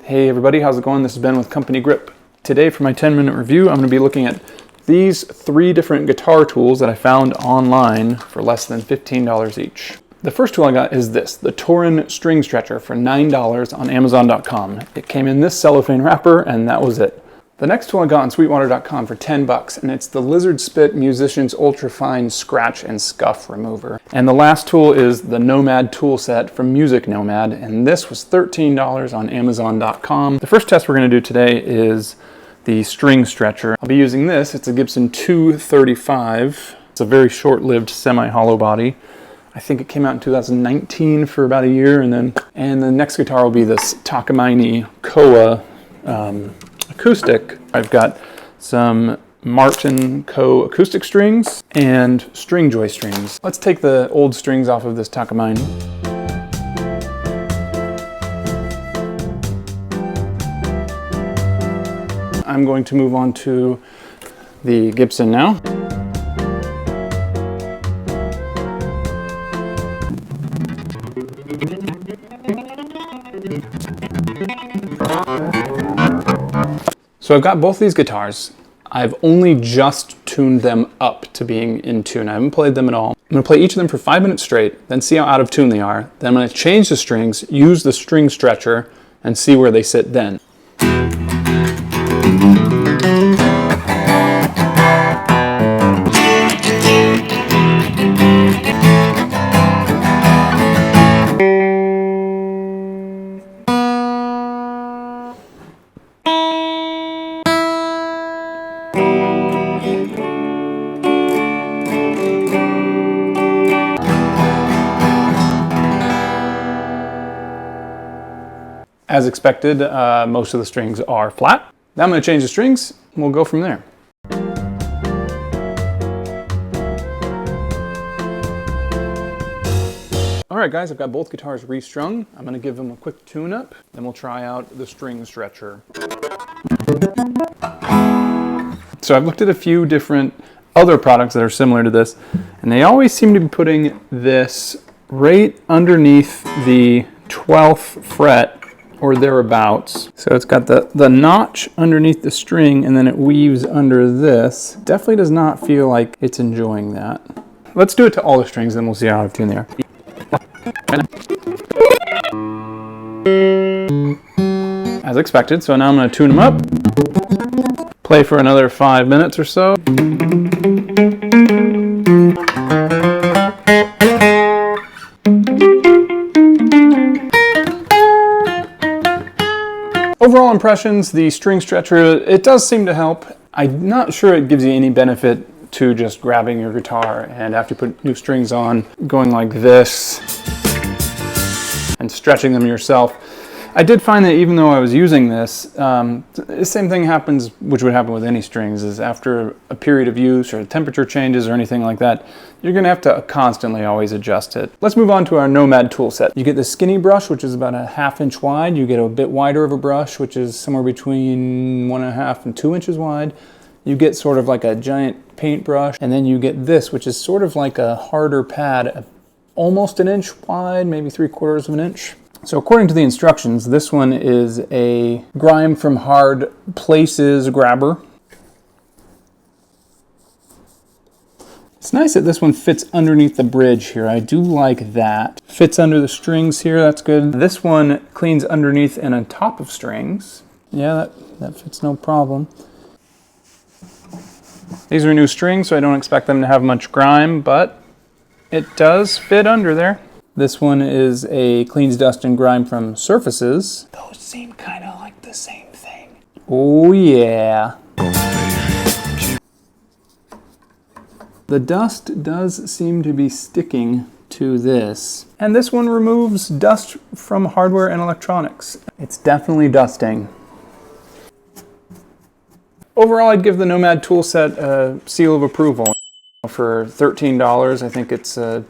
Hey everybody, how's it going? This is Ben with Company Grip. Today for my 10-minute review, I'm going to be looking at these 3 different guitar tools that I found online for less than $15 each. The first tool I got is this, the Tauren String Stretcher for $9 on Amazon.com. It came in this cellophane wrapper and that was it. The next tool I got on Sweetwater.com for 10 bucks, and it's the Lizard Spit Musician's Ultrafine Scratch and Scuff Remover. And the last tool is the Nomad tool set from Music Nomad, and this was $13 on Amazon.com. The first test we're going to do today is the string stretcher. I'll be using this. It's a Gibson ES-235. It's a very short-lived semi-hollow body. I think it came out in 2019 for about a year, and the next guitar will be this Takamine Koa acoustic. I've got some Martin Co acoustic strings and string joy strings. Let's take the old strings off of this Takamine. I'm going to move on to the Gibson now. So I've got both these guitars. I've only just tuned them up to being in tune. I haven't played them at all. I'm going to play each of them for 5 minutes straight, then see how out of tune they are. Then I'm going to change the strings, use the string stretcher, and see where they sit then. As expected, most of the strings are flat. Now I'm going to change the strings and we'll go from there. Alright guys, I've got both guitars restrung. I'm going to give them a quick tune up, then we'll try out the string stretcher. So I've looked at a few different other products that are similar to this, and they always seem to be putting this right underneath the 12th fret or thereabouts. So it's got the notch underneath the string and then it weaves under this. Definitely does not feel like it's enjoying that. Let's do it to all the strings, then we'll see how out of tune they are. As expected, so now I'm going to tune them up. Play for another 5 minutes or so. Overall impressions, the string stretcher, it does seem to help. I'm not sure it gives you any benefit to just grabbing your guitar and after you put new strings on, going like this and stretching them yourself. I did find that even though I was using this, the same thing happens, which would happen with any strings, is after a period of use or temperature changes or anything like that, you're going to have to constantly always adjust it. Let's move on to our Nomad tool set. You get the skinny brush, which is about a 1/2 inch wide. You get a bit wider of a brush, which is somewhere between 1.5 and 2 inches wide. You get sort of like a giant paintbrush, and then you get this, which is sort of like a harder pad, almost 1 inch wide, maybe 3/4 of an inch. So according to the instructions, this one is a grime from hard places grabber. It's nice that this one fits underneath the bridge here. I do like that. Fits under the strings here, that's good. This one cleans underneath and on top of strings. Yeah, that fits no problem. These are new strings, so I don't expect them to have much grime, but it does fit under there. This one is a cleans dust and grime from surfaces. Those seem kind of like the same thing. Oh yeah. The dust does seem to be sticking to this. And this one removes dust from hardware and electronics. It's definitely dusting. Overall, I'd give the Nomad tool set a seal of approval. For $13, I think it's a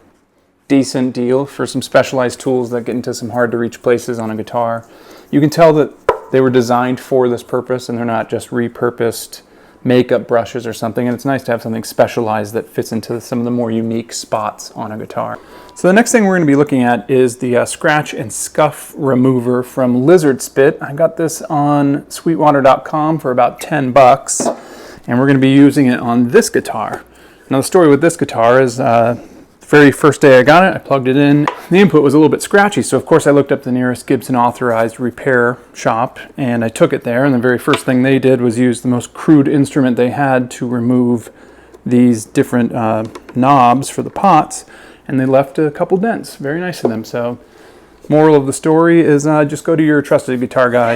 decent deal for some specialized tools that get into some hard to reach places on a guitar. You can tell that they were designed for this purpose and they're not just repurposed makeup brushes or something, and it's nice to have something specialized that fits into some of the more unique spots on a guitar. So the next thing we're going to be looking at is the scratch and scuff remover from Lizard Spit. I got this on sweetwater.com for about 10 bucks, and we're going to be using it on this guitar. Now the story with this guitar is the very first day I got it, I plugged it in. The input was a little bit scratchy, so of course I looked up the nearest Gibson authorized repair shop, and I took it there, and the very first thing they did was use the most crude instrument they had to remove these different knobs for the pots, and they left a couple dents. Very nice of them. So moral of the story is just go to your trusted guitar guy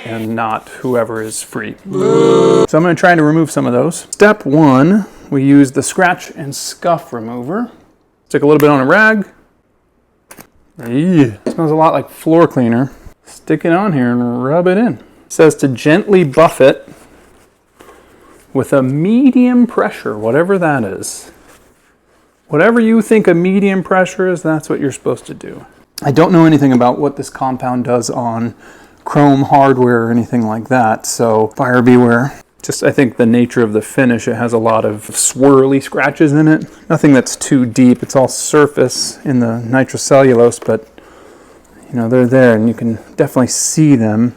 and not whoever is free. So I'm going to try to remove some of those. Step one, we use the scratch and scuff remover. Stick a little bit on a rag. It smells a lot like floor cleaner. Stick it on here and rub it in. It says to gently buff it with a medium pressure, whatever that is. Whatever you think a medium pressure is, that's what you're supposed to do. I don't know anything about what this compound does on chrome hardware or anything like that, so buyer beware. Just, I think the nature of the finish, it has a lot of swirly scratches in it. Nothing that's too deep. It's all surface in the nitrocellulose, but you know, they're there and you can definitely see them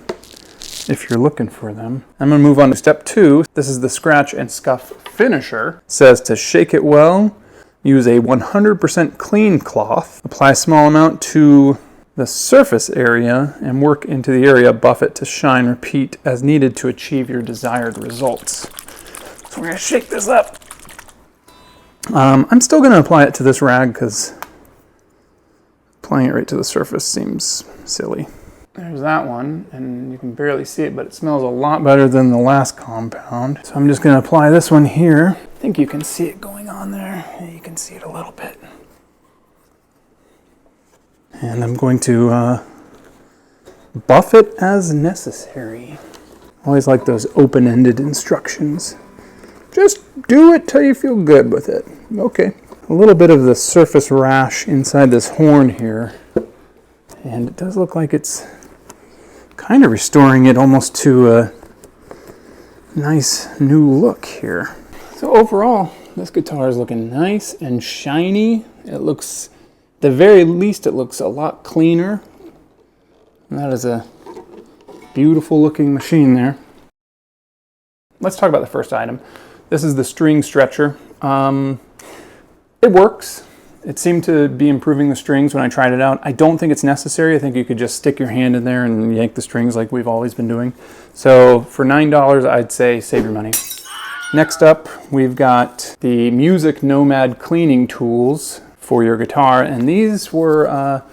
if you're looking for them. I'm going to move on to step two. This is the scratch and scuff finisher. It says to shake it well, use a 100% clean cloth, apply a small amount to the surface area and work into the area, buff it to shine, repeat as needed to achieve your desired results. So we're going to shake this up. I'm still going to apply it to this rag because applying it right to the surface seems silly. There's that one, and you can barely see it, but it smells a lot better than the last compound. So I'm just going to apply this one here. I think you can see it going on there. You can see it a little bit. And I'm going to buff it as necessary. Always like those open-ended instructions. Just do it till you feel good with it. Okay. A little bit of the surface rash inside this horn here. And it does look like it's kind of restoring it almost to a nice new look here. So overall, this guitar is looking nice and shiny. It looks, at the very least, it looks a lot cleaner. And that is a beautiful looking machine there. Let's talk about the first item. This is the string stretcher. It works. It seemed to be improving the strings when I tried it out. I don't think it's necessary. I think you could just stick your hand in there and yank the strings like we've always been doing. So for $9, I'd say save your money. Next up, we've got the Music Nomad cleaning tools for your guitar, and these were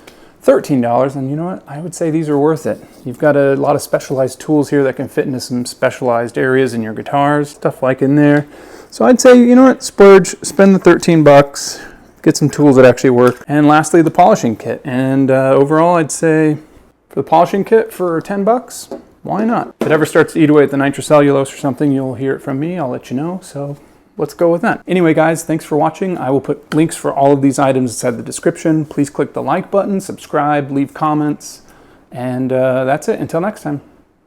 $13, and you know what? I would say these are worth it. You've got a lot of specialized tools here that can fit into some specialized areas in your guitars, stuff like in there. So I'd say, you know what? Splurge, spend the 13 bucks. Get some tools that actually work. And lastly, the polishing kit. And overall, I'd say for the polishing kit for 10 bucks, why not? If it ever starts to eat away at the nitrocellulose or something, you'll hear it from me. I'll let you know. So let's go with that. Anyway, guys, thanks for watching. I will put links for all of these items inside the description. Please click the like button, subscribe, leave comments. And that's it. Until next time.